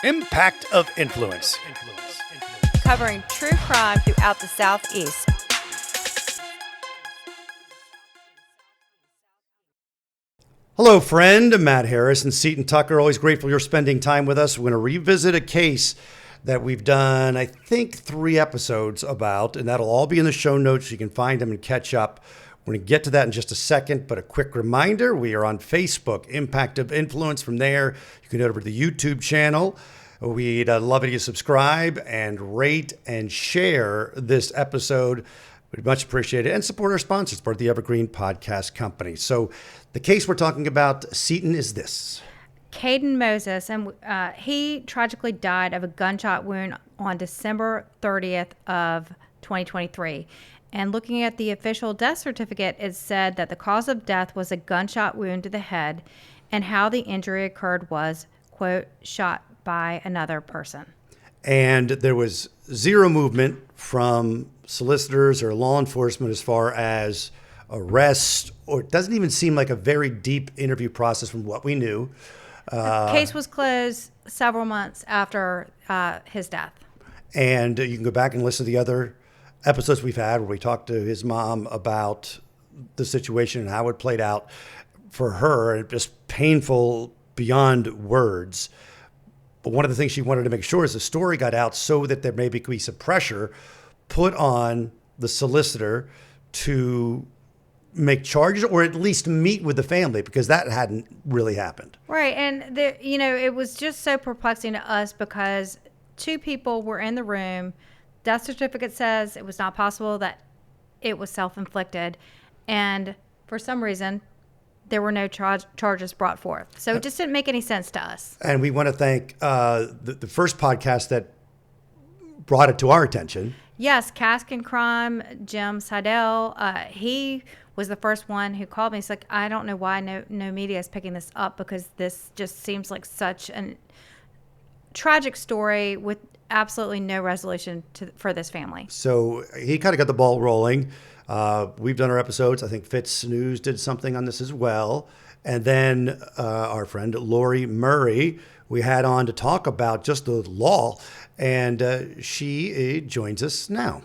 Impact of Influence. Covering true crime throughout the Southeast. Hello, friend. Matt Harris and Seton Tucker. Always grateful you're spending time with us. We're going to revisit a case that we've done, I think, 3 episodes about, and that'll all be in the show notes so you can find them and catch up. We're going to get to that in just a second, but a quick reminder, we are on Facebook, Impact of Influence. From there, you can head over to the YouTube channel. We'd love it if you subscribe and rate and share this episode. We'd much appreciate it. And support our sponsors, part of the Evergreen Podcast Company. So the case we're talking about, Seton, is this. Kaden Moses, and he tragically died of a gunshot wound on December 30th of 2023. And looking at the official death certificate, it said that the cause of death was a gunshot wound to the head, and how the injury occurred was, quote, shot by another person. And there was zero movement from solicitors or law enforcement as far as arrest, or it doesn't even seem like a very deep interview process from what we knew. The case was closed several months after his death. And you can go back and listen to the other episodes we've had where we talked to his mom about the situation and how it played out for her. And just painful beyond words. But one of the things she wanted to make sure is the story got out so that there maybe could be some pressure put on the solicitor to make charges or at least meet with the family, because that hadn't really happened. Right. And, it was just so perplexing to us because 2 people were in the room. Death certificate says it was not possible, that it was self-inflicted. And for some reason, there were no charges brought forth. So it just didn't make any sense to us. And we want to thank the first podcast that brought it to our attention. Yes, Cask and Crime, Jim Seidel. He was the first one who called me. He's like, I don't know why no media is picking this up, because this just seems like such a tragic story with absolutely no resolution for this family. So he kind of got the ball rolling. We've done our episodes. I think Fitz News did something on this as well. And then our friend Lori Murray, we had on to talk about just the law. And she joins us now.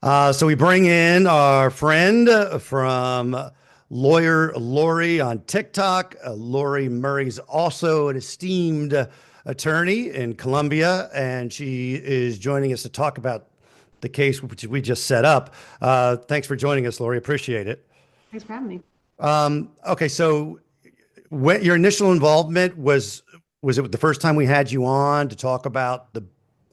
So we bring in our friend from Lawyer Lori on TikTok. Lori Murray's also an esteemed attorney in Columbia, and she is joining us to talk about the case which we just set up. Thanks for joining us, Lori. Appreciate it. Thanks for having me. Okay, so your initial involvement was it the first time we had you on to talk about the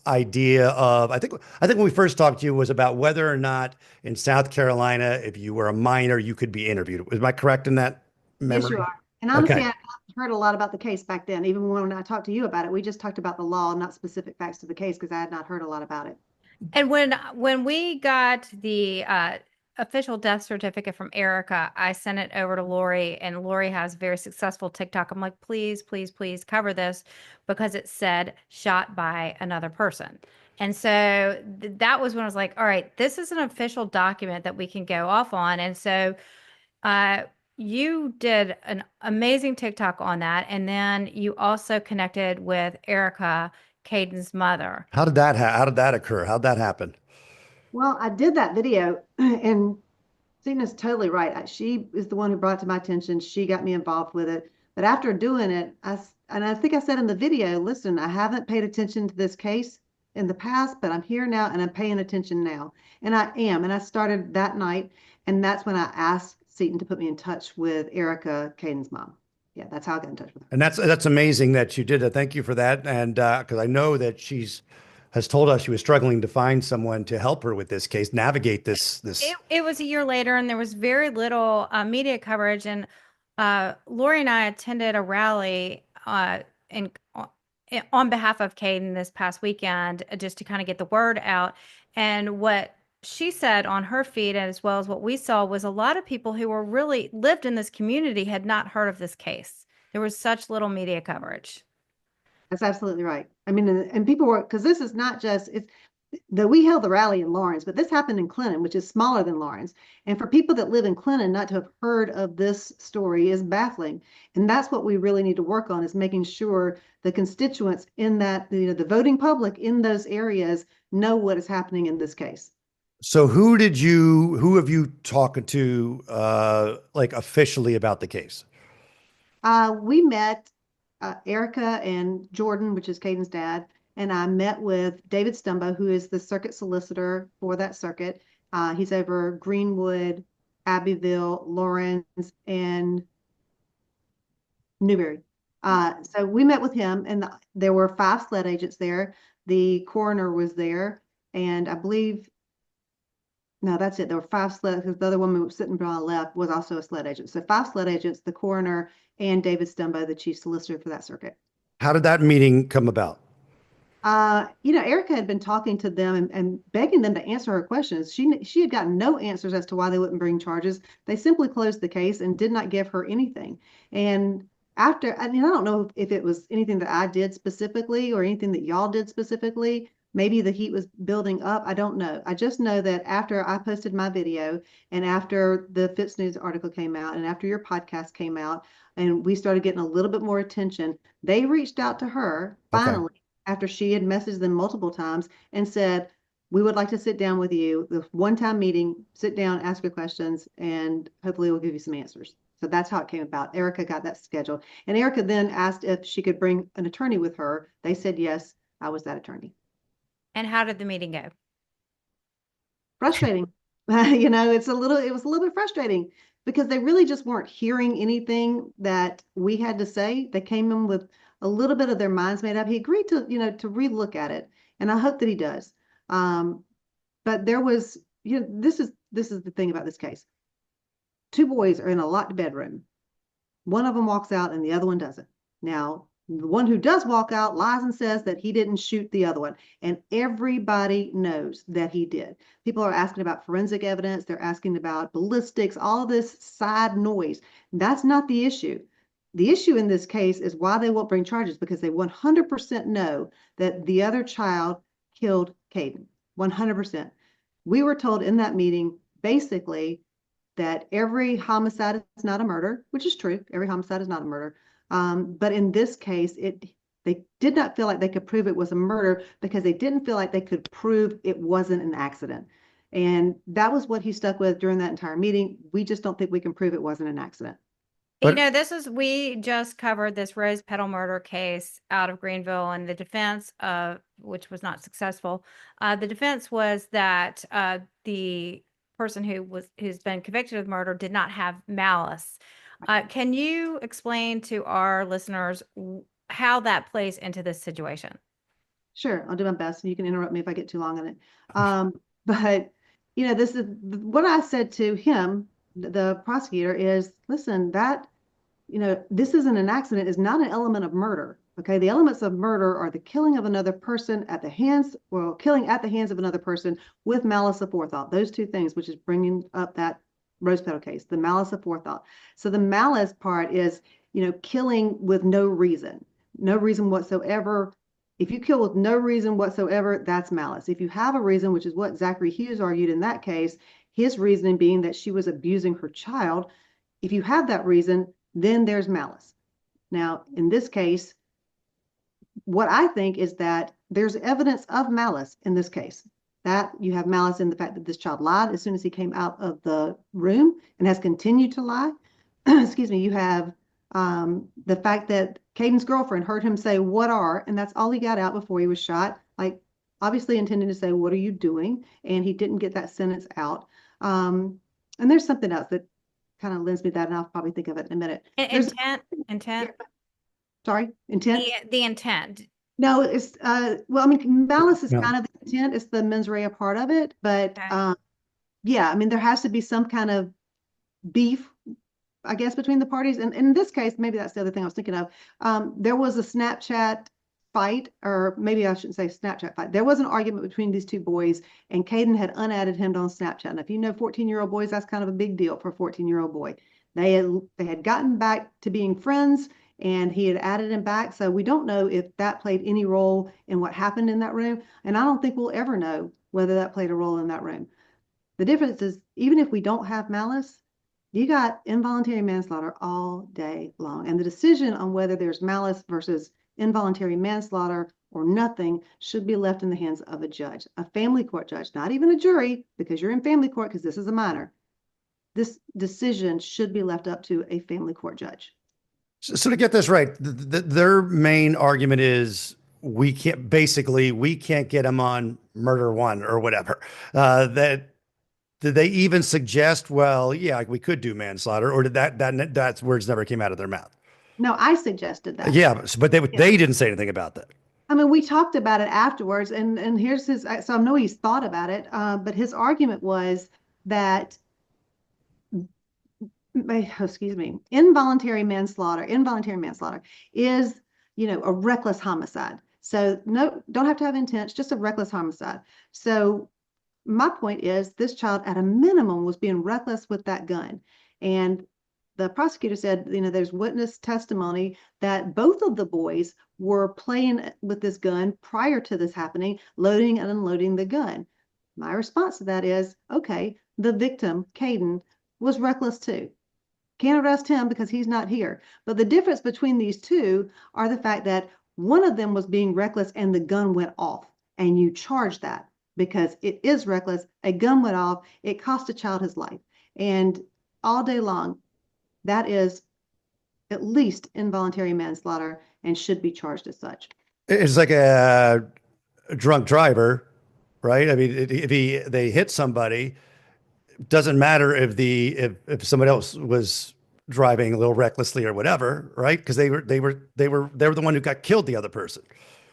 idea of, I think when we first talked to you was about whether or not in South Carolina, if you were a minor, you could be interviewed. Am I correct in that memory? Yes, you are. And honestly, Okay. I heard a lot about the case back then. Even when I talked to you about it, we just talked about the law, not specific facts to the case, because I had not heard a lot about it. And when we got the official death certificate from Erica, I sent it over to Lori, and Lori has very successful TikTok. I'm like, please, please, please cover this, because it said shot by another person. And so that was when I was like, all right, this is an official document that we can go off on. And so you did an amazing TikTok on that. And then you also connected with Erica, Kaden's mother. How did that occur? How'd that happen? Well, I did that video, and Tina's totally right. She is the one who brought it to my attention. She got me involved with it. But after doing it, I think I said in the video, listen, I haven't paid attention to this case in the past, but I'm here now and I'm paying attention now. And I am. And I started that night. And that's when I asked Seton to put me in touch with Erica, Kaden's mom. Yeah, that's how I got in touch with her. And that's amazing that you did it. Thank you for that. And because I know that has told us she was struggling to find someone to help her with this case, navigate this. It was a year later, and there was very little media coverage. And Lori and I attended a rally on behalf of Kaden this past weekend, just to kind of get the word out. And what she said on her feed, as well as what we saw, was a lot of people who were really lived in this community had not heard of this case. There was such little media coverage. That's absolutely right. I mean, and people were, because this is not just, we held the rally in Lawrence, but this happened in Clinton, which is smaller than Lawrence. And for people that live in Clinton, not to have heard of this story is baffling. And that's what we really need to work on, is making sure the constituents in that, the voting public in those areas know what is happening in this case. So who have you talked to, like officially about the case? We met Erica and Jordan, which is Caden's dad, and I met with David Stumbo, who is the circuit solicitor for that circuit. He's over Greenwood, Abbeville, Lawrence, and Newberry. So we met with him, and there were 5 sled agents there. The coroner was there, and I believe, no, that's it. There were 5 sled, because the other woman was sitting on the left was also a sled agent. So 5 sled agents, the coroner, and David Stumbo, the chief solicitor for that circuit. How did that meeting come about? Erica had been talking to them and begging them to answer her questions. She had gotten no answers as to why they wouldn't bring charges. They simply closed the case and did not give her anything. And after, I don't know if it was anything that I did specifically or anything that y'all did specifically. Maybe the heat was building up. I don't know. I just know that after I posted my video and after the Fitz News article came out and after your podcast came out and we started getting a little bit more attention, they reached out to her finally. Okay. After she had messaged them multiple times and said, we would like to sit down with you, the one-time meeting, sit down, ask your questions, and hopefully we'll give you some answers. So that's how it came about. Erica got that scheduled. And Erica then asked if she could bring an attorney with her. They said yes. I was that attorney. And how did the meeting go? Frustrating. It was a little bit frustrating because they really just weren't hearing anything that we had to say. They came in with a little bit of their minds made up. He agreed to, to relook at it. And I hope that he does. But there was, this is the thing about this case. 2 boys are in a locked bedroom. One of them walks out and the other one doesn't. Now, the one who does walk out lies and says that he didn't shoot the other one. And everybody knows that he did. People are asking about forensic evidence. They're asking about ballistics, all of this side noise. That's not the issue. The issue in this case is why they won't bring charges, because they 100% know that the other child killed Kaden. 100%. We were told in that meeting, basically, that every homicide is not a murder, which is true. Every homicide is not a murder. But in this case, they did not feel like they could prove it was a murder because they didn't feel like they could prove it wasn't an accident. And that was what he stuck with during that entire meeting. We just don't think we can prove it wasn't an accident. But We just covered this Rose Petal murder case out of Greenville, and the defense, which was not successful. The defense was that the person who's been convicted of murder did not have malice. Can you explain to our listeners how that plays into this situation? Sure, I'll do my best, and you can interrupt me if I get too long on it. But this is what I said to him, the prosecutor, is, listen, that this isn't an accident, is not an element of murder. Okay, the elements of murder are the killing of another person killing at the hands of another person with malice aforethought. Those 2 things, which is bringing up that Rose Petal case, the malice aforethought. So the malice part is, killing with no reason whatsoever. If you kill with no reason whatsoever, that's malice. If you have a reason, which is what Zachary Hughes argued in that case, his reasoning being that she was abusing her child. If you have that reason, then there's malice. Now, in this case, what I think is that there's evidence of malice in this case. That you have malice in the fact that this child lied as soon as he came out of the room and has continued to lie. Excuse me. You have the fact that Caden's girlfriend heard him say, "What are?" And that's all he got out before he was shot. Like, obviously intending to say, "What are you doing?" And he didn't get that sentence out. And there's something else that kind of lends me that, and I'll probably think of it in a minute. Intent. Sorry, intent. The intent. No, it's malice is kind of the intent. It's the mens rea part of it, but Okay. yeah, there has to be some kind of beef, I guess, between the parties. And in this case, maybe that's the other thing I was thinking of. There was a Snapchat fight, or maybe I shouldn't say Snapchat fight. There was an argument between these 2 boys, and Kaden had unadded him on Snapchat. And if you know 14-year-old boys, that's kind of a big deal for a 14-year-old boy. They had gotten back to being friends, and he had added him back. So we don't know if that played any role in what happened in that room. And I don't think we'll ever know whether that played a role in that room. The difference is, even if we don't have malice, you got involuntary manslaughter all day long. And the decision on whether there's malice versus involuntary manslaughter or nothing should be left in the hands of a judge, a family court judge, not even a jury, because you're in family court because this is a minor. This decision should be left up to a family court judge. So to get this right, their main argument is we can't get him on murder one or whatever. That did they even suggest? Well, yeah, like we could do manslaughter, or did that's words never came out of their mouth? No, I suggested that. Yeah, but Yeah. they didn't say anything about that. I mean, we talked about it afterwards, and here's his. So I know he's thought about it, but his argument was that, excuse me, involuntary manslaughter is, a reckless homicide. So no, don't have to have intent, just a reckless homicide. So my point is, this child at a minimum was being reckless with that gun. And the prosecutor said, there's witness testimony that both of the boys were playing with this gun prior to this happening, loading and unloading the gun. My response to that is, okay, the victim, Kaden, was reckless too. Can't arrest him because he's not here. But the difference between these two are the fact that one of them was being reckless and the gun went off, and you charge that because it is reckless. A gun went off. It cost a child his life. And all day long, that is at least involuntary manslaughter and should be charged as such. It's like a drunk driver, right? I mean, if they hit somebody, doesn't matter if someone else was driving a little recklessly or whatever, right? Because they were the one who got killed, the other person.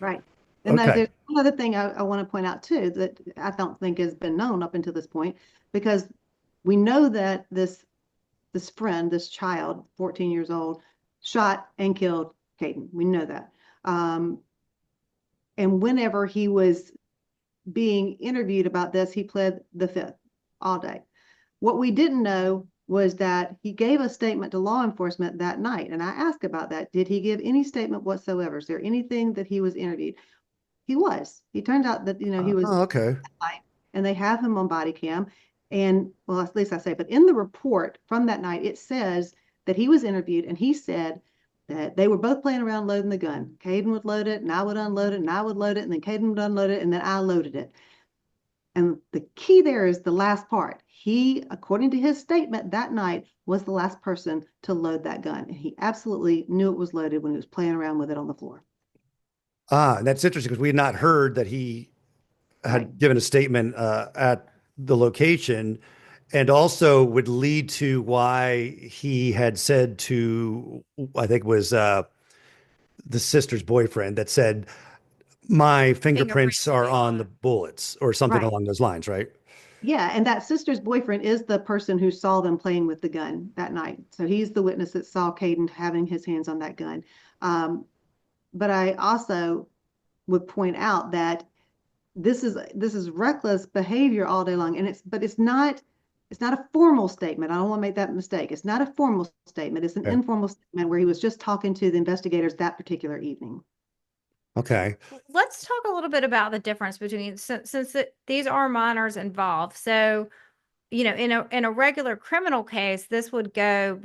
Right. And Okay. there's another thing I want to point out too that I don't think has been known up until this point, because we know that this friend, this child, 14 years old, shot and killed Kaden. We know that. And whenever he was being interviewed about this, he pled the fifth all day. What we didn't know was that he gave a statement to law enforcement that night. And I asked about that. Did he give any statement whatsoever? Is there anything that he was interviewed? He was. He turned out that, he was. Oh, okay. And they have him on body cam. And, well, at least I say, but in the report from that night, it says that he was interviewed and he said that they were both playing around loading the gun. Kaden would load it and I would unload it and I would load it and then Kaden would unload it and then I loaded it. And the key there is the last part. He, according to his statement that night, was the last person to load that gun. And he absolutely knew it was loaded when he was playing around with it on the floor. That's interesting because we had not heard that he had given a statement at the location, and also would lead to why he had said to, I think it was the sister's boyfriend, that said, my fingerprints are on the bullets or something Right. along those lines, right? Yeah, and that sister's boyfriend is the person who saw them playing with the gun that night. So he's the witness that saw Kaden having his hands on that gun. But I also would point out that this is reckless behavior all day long, and it's not a formal statement. I don't want to make that mistake. It's not a formal statement. It's an informal statement where he was just talking to the investigators that particular evening. Okay. Let's talk a little bit about the difference between, since these are minors involved. So, in a regular criminal case, this would go,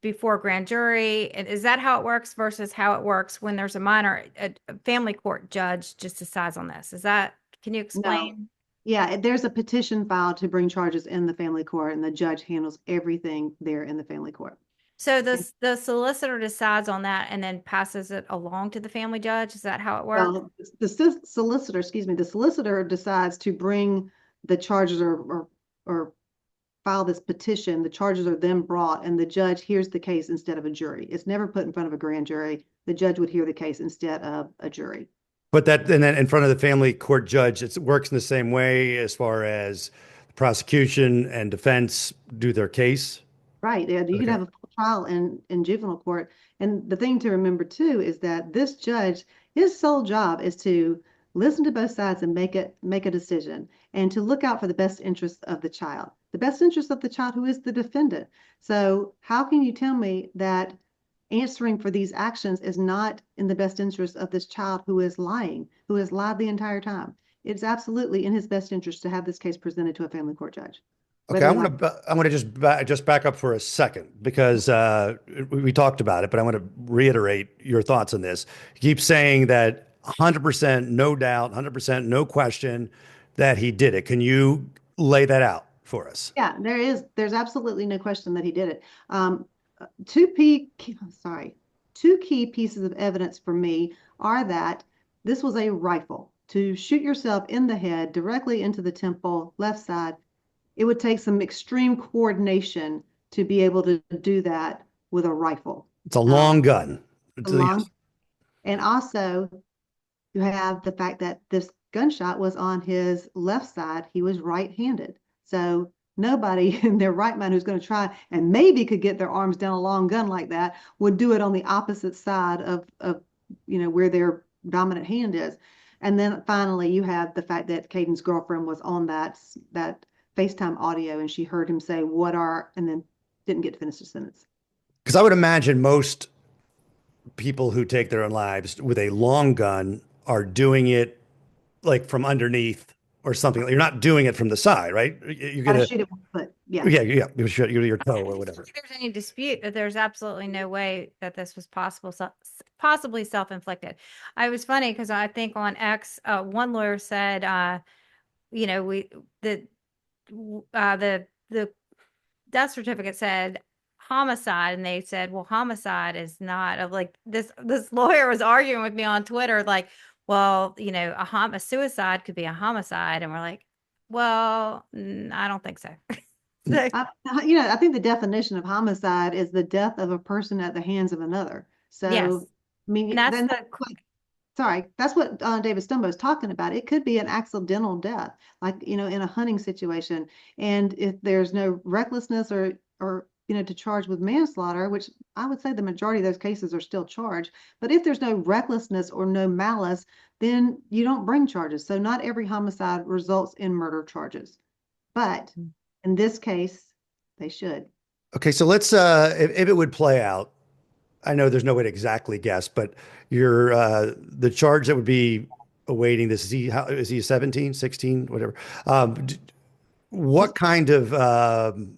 before a grand jury. And is that how it works versus how it works when there's a minor, a family court judge just decides on this? Can you explain? No. Yeah, there's a petition filed to bring charges in the family court, and the judge handles everything there in the family court. So the solicitor decides on that and then passes it along to the family judge. Is that how it works? Well, the solicitor decides to bring the charges or file this petition. The charges are then brought, and the judge hears the case instead of a jury. It's never put in front of a grand jury. The judge would hear the case instead of a jury. But and then in front of the family court judge, it works in the same way as far as prosecution and defense do their case. Right. Yeah, you can have a full trial in juvenile court. And the thing to remember too is that this judge, his sole job is to listen to both sides and make a decision, and to look out for the best interest of the child. The best interest of the child who is the defendant. So how can you tell me that answering for these actions is not in the best interest of this child who is lying, who has lied the entire time. It's absolutely in his best interest to have this case presented to a family court judge. Okay, Whether he likes I want to just back up for a second because we talked about it, but I want to reiterate your thoughts on this. You keep saying that 100% no doubt, 100% no question that he did it. Can you lay that out for us? Yeah, there's absolutely no question that he did it. Two key pieces of evidence for me are that this was a rifle. To shoot yourself in the head directly into the temple, left side, it would take some extreme coordination to be able to do that with a rifle. It's a long gun. Long, and also you have the fact that this gunshot was on his left side. He was right-handed. So nobody in their right mind who's going to try and maybe could get their arms down a long gun like that would do it on the opposite side of where their dominant hand is. And then finally, you have the fact that Kaden's girlfriend was on that FaceTime audio, and she heard him say, and then didn't get to finish the sentence. Because I would imagine most people who take their own lives with a long gun are doing it like from underneath or something. You're not doing it from the side, right? You're Gotta gonna shoot it with a foot. Yeah. yeah. You shoot your toe or whatever. If there's any dispute that there's absolutely no way that this was possibly self-inflicted. I was funny because I think on X, one lawyer said, the death certificate said homicide, and they said, well, homicide is not like this lawyer was arguing with me on Twitter, like, well, a suicide could be a homicide, and we're like, well, I don't think so. I think the definition of homicide is the death of a person at the hands of another. So, yes. I mean, that's what David Stumbo is talking about. It could be an accidental death, like, in a hunting situation. And if there's no recklessness or to charge with manslaughter, which I would say the majority of those cases are still charged. But if there's no recklessness or no malice, then you don't bring charges. So not every homicide results in murder charges. But in this case, they should. Okay, so let's if it would play out, I know there's no way to exactly guess, but you're the charge that would be awaiting this, is he 17, 16, whatever. What kind of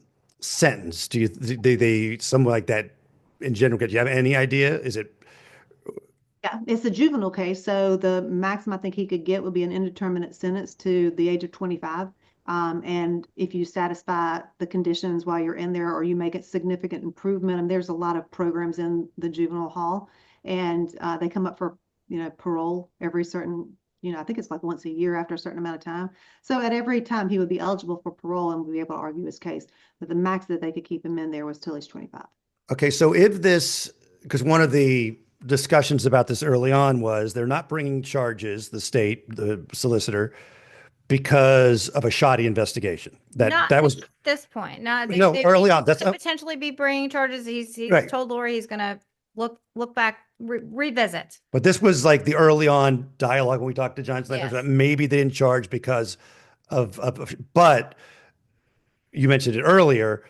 sentence do they something like that in general get? Do you have any idea? Is it? Yeah, it's a juvenile case, so the maximum I think he could get would be an indeterminate sentence to the age of 25. And if you satisfy the conditions while you're in there, or you make a significant improvement, and there's a lot of programs in the juvenile hall, and they come up for parole every certain, I think it's like once a year after a certain amount of time. So at every time he would be eligible for parole and would be able to argue his case. But the max that they could keep him in there was till he's 25. Okay, so if this, because one of the discussions about this early on was they're not bringing charges, the state, the solicitor, because of a shoddy investigation. That was at this point. Early on. That's potentially be bringing charges. He's right. Told Lori he's going to look back, revisit. But this was like the early on dialogue when we talked to John Snyder, that maybe they didn't charge because of, but you mentioned it earlier.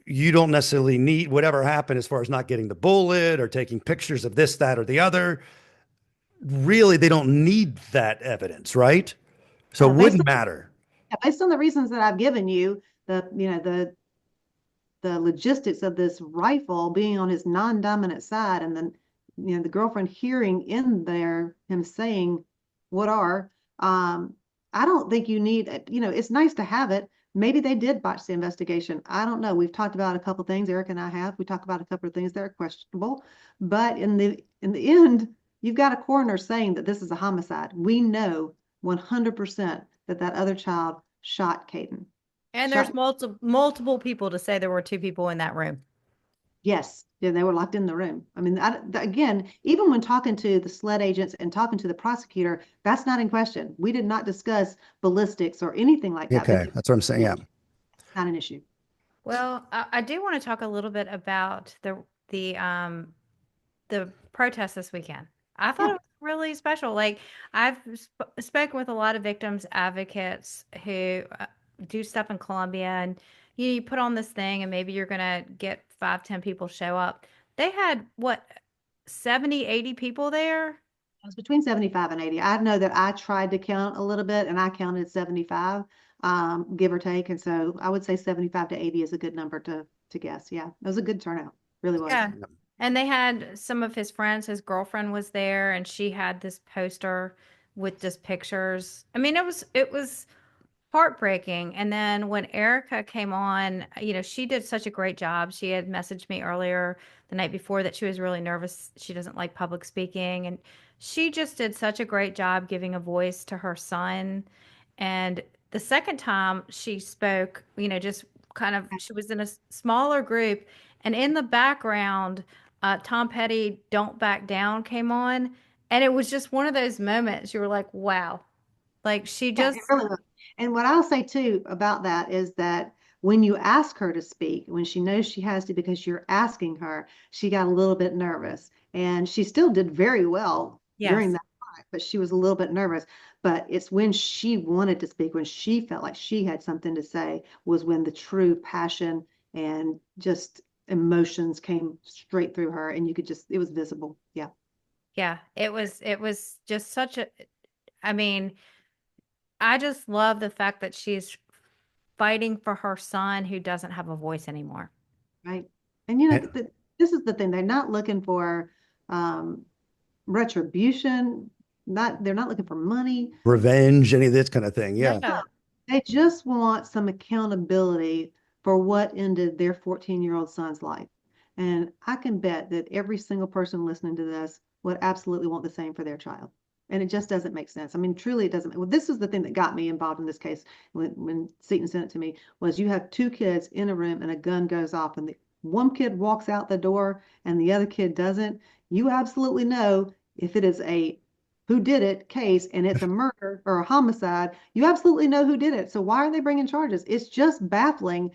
You don't necessarily need whatever happened as far as not getting the bullet or taking pictures of this, that, or the other. Really, they don't need that evidence, right? So it wouldn't matter. Based on the reasons that I've given you, the logistics of this rifle being on his non-dominant side, and then the girlfriend hearing in there him saying, I don't think you need, it's nice to have it. Maybe they did botch the investigation. I don't know. We've talked about a couple of things, Eric and I have. We talked about a couple of things that are questionable. But in the end, you've got a coroner saying that this is a homicide. We know 100% that other child shot Kaden. And there's multiple people to say there were two people in that room. Yes, yeah, they were locked in the room. I mean, again, even when talking to the SLED agents and talking to the prosecutor, that's not in question. We did not discuss ballistics or anything like that. Okay, that's what I'm saying. Yeah, not an issue. Well, I do want to talk a little bit about the protest this weekend. I thought it was really special. Like, I've spoken with a lot of victims advocates who do stuff in Columbia, and you put on this thing and maybe you're going to get 5-10 people show up. They had what, 70, 80 people there? It was between 75 and 80. I know that I tried to count a little bit and I counted 75, give or take. And so I would say 75 to 80 is a good number to guess. Yeah, it was a good turnout. Really was. Yeah. And they had some of his friends, his girlfriend was there, and she had this poster with just pictures. I mean, it was heartbreaking. And then when Erica came on, she did such a great job. She had messaged me earlier the night before that she was really nervous. She doesn't like public speaking. And she just did such a great job giving a voice to her son. And the second time she spoke, just kind of, she was in a smaller group. And in the background, Tom Petty, Don't Back Down came on. And it was just one of those moments you were like, wow. Like she Yeah, just, it really was. And what I'll say too about that is that when you ask her to speak, when she knows she has to because you're asking her, she got a little bit nervous. And she still did very well during yes. that time, but she was a little bit nervous. But it's when she wanted to speak, when she felt like she had something to say, was when the true passion and just emotions came straight through her. And you could just, it was visible. Yeah. Yeah, it was just such a, I mean, I just love the fact that she's fighting for her son who doesn't have a voice anymore. Right. And And this is the thing. They're not looking for um, retribution. They're not looking for money. revenge, any of this kind of thing. Yeah. No. They just want some accountability for what ended their 14-year-old son's life. And I can bet that every single person listening to this would absolutely want the same for their child. And it just doesn't make sense. I mean, truly, it doesn't. Well, this is the thing that got me involved in this case when Seton sent it to me was you have two kids in a room and a gun goes off and the one kid walks out the door and the other kid doesn't. You absolutely know if it is a who did it case and it's a murder or a homicide, you absolutely know who did it. So why are they bringing charges? It's just baffling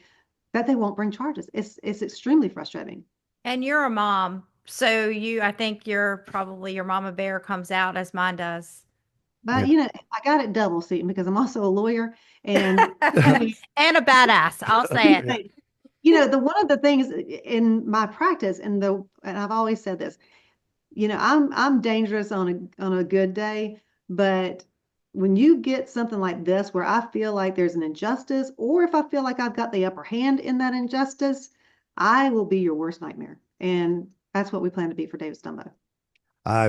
that they won't bring charges. It's extremely frustrating. And you're a mom, so I think your mama bear comes out as mine does. But I got it double seating because I'm also a lawyer and And a badass, I'll say it. the one of the things in my practice and I've always said this, I'm dangerous on a good day, but when you get something like this where I feel like there's an injustice, or if I feel like I've got the upper hand in that injustice, I will be your worst nightmare. And that's what we plan to be for David Stumbo.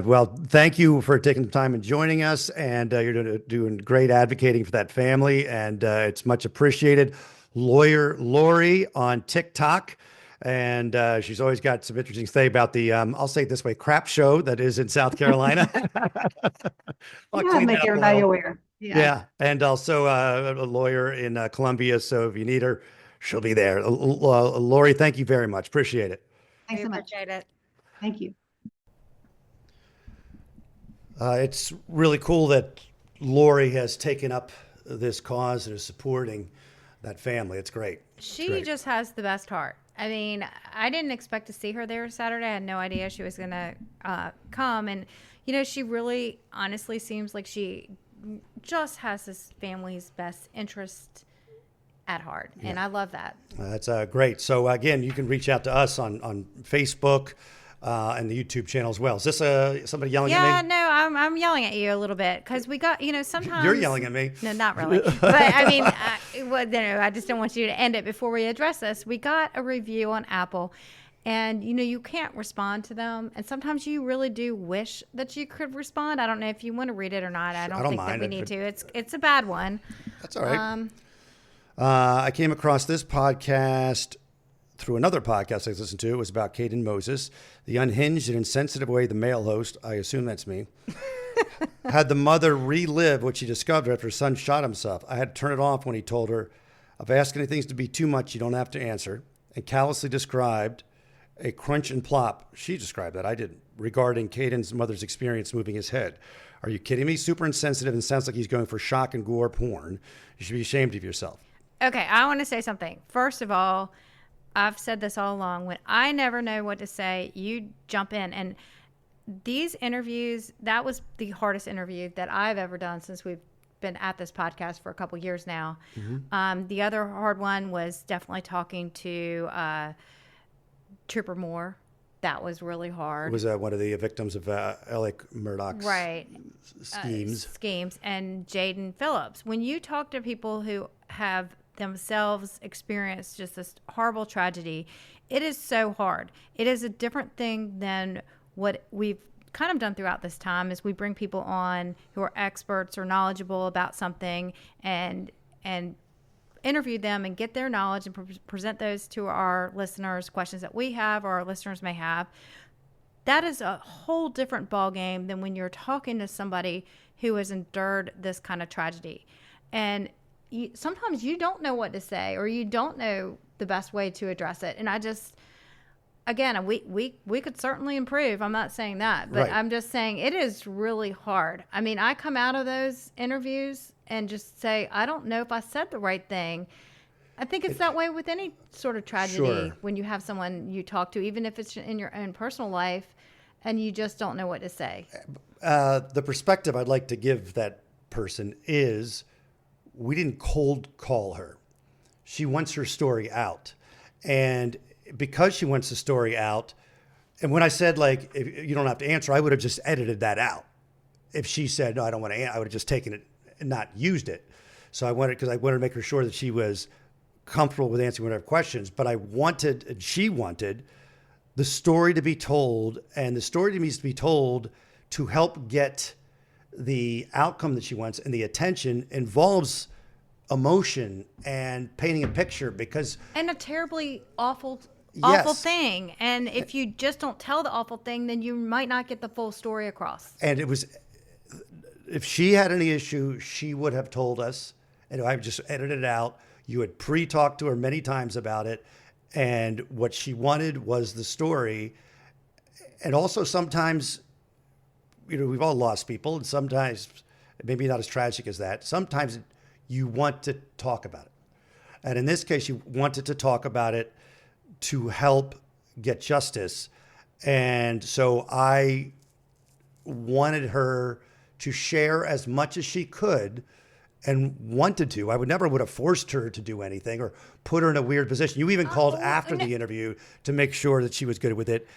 Well, thank you for taking the time and joining us. And you're doing great advocating for that family. And it's much appreciated. Lawyer Lori on TikTok. And she's always got some interesting to say about the, I'll say it this way, crap show that is in South Carolina. I'll Yeah, clean make that up a everybody little. aware. Yeah. And also a lawyer in Columbia. So if you need her, she'll be there. Lori, thank you very much. Appreciate it. Thanks We so much. appreciate it. Thank you. It's really cool that Lori has taken up this cause and is supporting that family. It's great. It's She great. just has the best heart. I mean, I didn't expect to see her there Saturday. I had no idea she was going to come. And, she really honestly seems like she just has this family's best interest at heart. And I love that. That's great. So again, you can reach out to us on Facebook and the YouTube channel as well. Is this somebody yelling Yeah, at me? no, I'm yelling at you a little bit because we got, sometimes. You're yelling at me. No, not really. But I mean, I just don't want you to end it before we address this. We got a review on Apple and, you can't respond to them. And sometimes you really do wish that you could respond. I don't know if you want to read it or not. I don't think that mind we it. need to. It's a bad one. That's all right. I came across this podcast through another podcast I listened to. It was about Kaden Moses, the unhinged and insensitive way the male host, I assume that's me, had the mother relive what she discovered after her son shot himself. I had to turn it off when he told her, if I ask anything to be too much, you don't have to answer, and callously described a crunch and plop. She described that. I didn't. Regarding Caden's mother's experience moving his head. Are you kidding me? Super insensitive and sounds like he's going for shock and gore porn. You should be ashamed of yourself. Okay, I want to say something. First of all, I've said this all along. When I never know what to say, you jump in. And these interviews, that was the hardest interview that I've ever done since we've been at this podcast for a couple years now. Mm-hmm. The other hard one was definitely talking to Trooper Moore. That was really hard. Was one of the victims of Alec Murdaugh's Right. schemes. And Jaden Phillips. When you talk to people who have themselves experienced just this horrible tragedy, it is so hard. It is a different thing than what we've kind of done throughout this time is we bring people on who are experts or knowledgeable about something and interview them and get their knowledge and present those to our listeners, questions that we have or our listeners may have. That is a whole different ballgame than when you're talking to somebody who has endured this kind of tragedy. And sometimes you don't know what to say or you don't know the best way to address it. And I just, again, we could certainly improve. I'm not saying that, but Right. I'm just saying it is really hard. I mean, I come out of those interviews and just say, I don't know if I said the right thing. I think it's that way with any sort of tragedy Sure. when you have someone you talk to, even if it's in your own personal life and you just don't know what to say. The perspective I'd like to give that person is we didn't cold call her. She wants her story out. And because she wants the story out, and when I said, like, if you don't have to answer, I would have just edited that out. If she said, no, I don't want to answer, I would have just taken it and not used it. So I wanted to make her sure that she was comfortable with answering whatever questions. But I wanted, and she wanted, the story to be told, and the story needs to be told to help get the outcome that she wants, and the attention involves emotion and painting a picture because And a terribly awful Yes. thing. And if you just don't tell the awful thing, then you might not get the full story across. and it was, if she had any issue, she would have told us, and I just edited it out. You had pre-talked to her many times about it, and what she wanted was the story. And also sometimes, we've all lost people, and sometimes maybe not as tragic as that. Sometimes you want to talk about it. And in this case, you wanted to talk about it to help get justice. And so I wanted her to share as much as she could and wanted to. I would have forced her to do anything or put her in a weird position. You even called after the interview to make sure that she was good with it.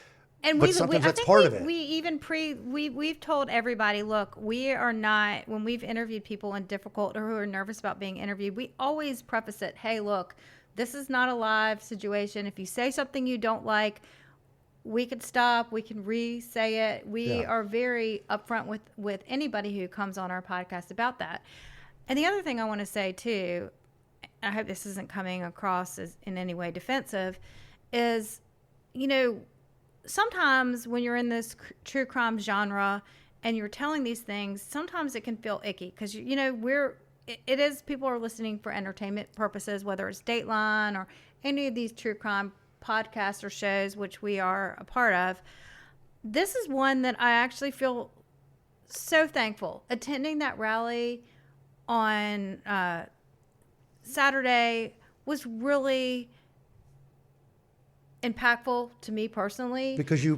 And But sometimes that's part of it. We've told everybody, look, we are not, when we've interviewed people in difficult or who are nervous about being interviewed, we always preface it, hey, look, this is not a live situation. If you say something you don't like, we could stop, we can re-say it. We are very upfront with anybody who comes on our podcast about that. And the other thing I want to say too, I hope this isn't coming across as in any way defensive, is, sometimes when you're in this true crime genre and you're telling these things, sometimes it can feel icky because, it is, people are listening for entertainment purposes, whether it's Dateline or any of these true crime podcasts or shows, which we are a part of. This is one that I actually feel so thankful. Attending that rally on Saturday was really impactful to me personally Because you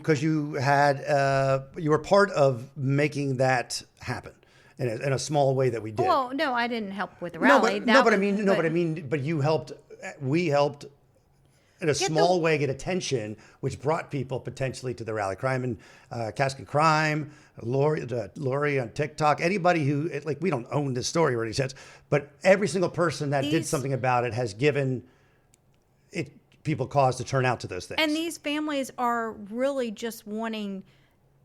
were part of making that happen in a small way that we did. Well, no, I didn't help with the rally. But you helped. We helped in a small way get attention, which brought people potentially to the rally. Crime and Casket Crime, Lori on TikTok, anybody who, we don't own this story or any sense, but every single person that did something about it has given it people cause to turn out to those things. And these families are really just wanting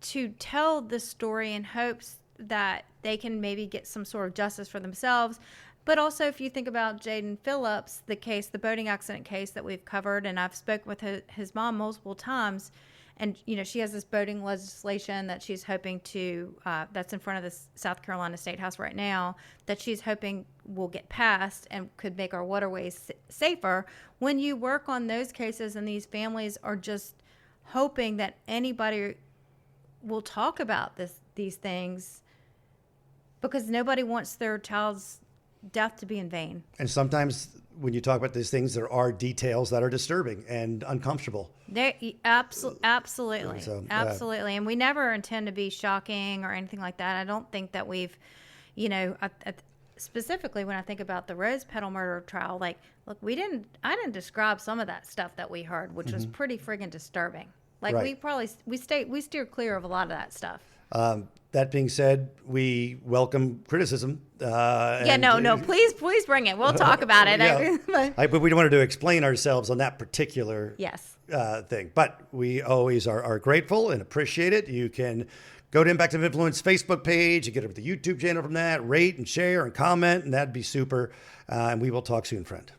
to tell the story in hopes that they can maybe get some sort of justice for themselves. But also, if you think about Jaden Phillips, the boating accident case that we've covered, and I've spoken with his mom multiple times, and she has this boating legislation that she's hoping to, that's in front of the South Carolina State House right now, that she's hoping will get passed and could make our waterways safer. When you work on those cases and these families are just hoping that anybody will talk about these things, because nobody wants their child's death to be in vain. And sometimes when you talk about these things, there are details that are disturbing and uncomfortable. Absolutely. So, absolutely. And we never intend to be shocking or anything like that. I don't think that we've, specifically when I think about the Rose Petal murder trial, look, I didn't describe some of that stuff that we heard, which was pretty friggin' disturbing. Like Right. we steer clear of a lot of that stuff. That being said, we welcome criticism. Yeah, no, please bring it. We'll talk about it. Yeah. But we don't want to explain ourselves on that particular Yes. thing. But we always are grateful and appreciate it. You can go to Impact of Influence Facebook page and get over to the YouTube channel from that, rate and share and comment, and that'd be super. And we will talk soon, friend.